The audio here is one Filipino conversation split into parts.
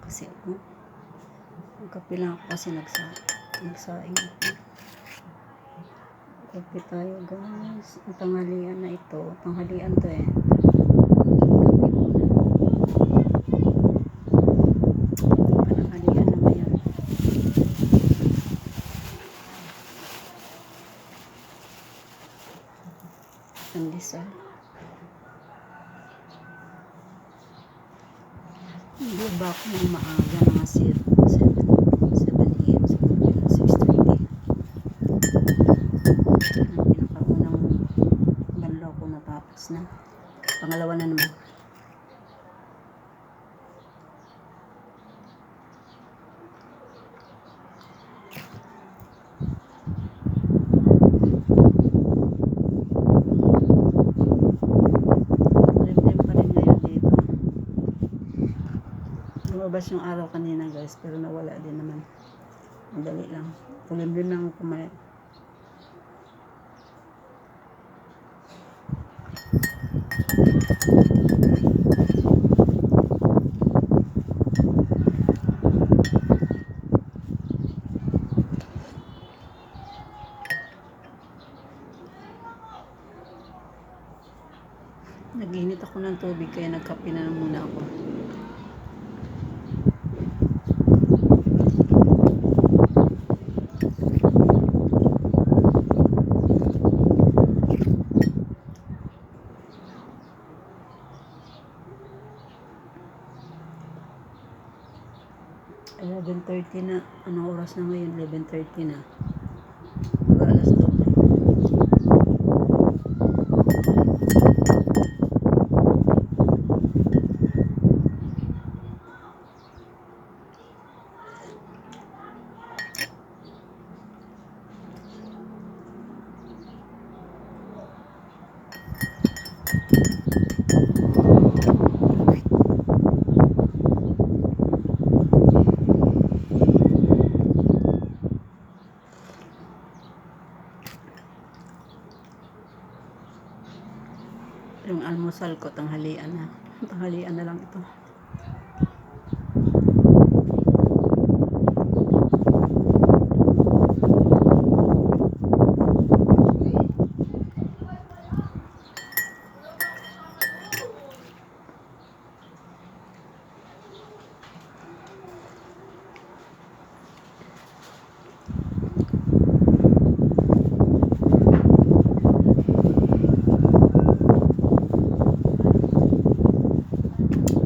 kasi ako. Magkape lang ako kasi nagsaing ako. Kape tayo guys. Ang tanghalian na ito. Tanghalian to eh. Tanghalian na ngayon. Pandesal. Hindi ba ako ng maaga mga 7 a.m. siguro 6:30. Ang pinakaunang banlaw ko natapos na. Pangalawa na naman. Lumabas yung araw kanina guys, pero nawala din naman. Madali lang. Kulimlim lang ako kumain. Nag-init ako ng tubig kaya nagkape na muna ako. Ay, 11:30 na. Anong oras na ngayon? 11:30 na. Alas 12. Yung almusal ko, tanghalian na. Tanghalian na lang ito.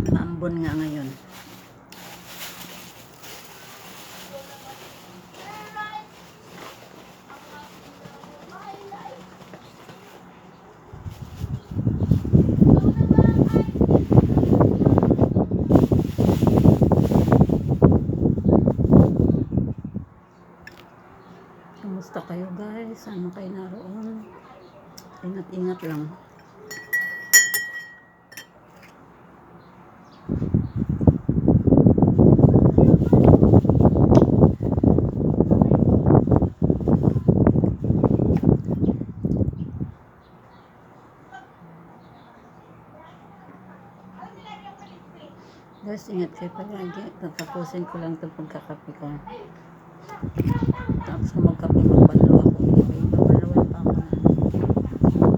Maambon nga ngayon. Kamusta kayo guys? Ano kayo naroon? Ingat-ingat lang. Guys, ingat kayo palagi. Tatapusin ko lang itong pagkakape ko. Tapos kung magkape, magbanlaw ako. Babalawan pa ako na.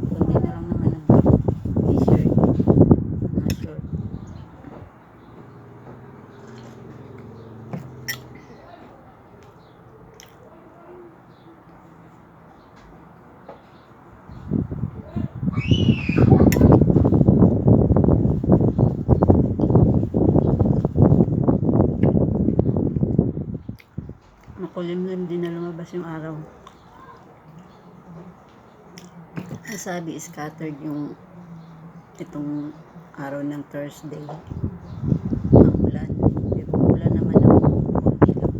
Kundi na lang naman ang t-shirt. Mga short. Makulimlim din na lumabas yung araw. Sabi scattered yung itong araw ng Thursday. Ang ulan. Pero ulan naman ang konti lang.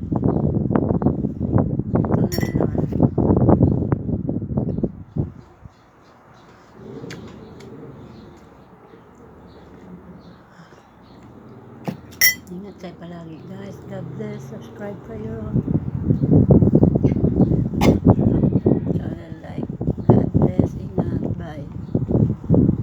Ito na rin naman. Ingat kayo palagi guys. God bless. Subscribe kayo.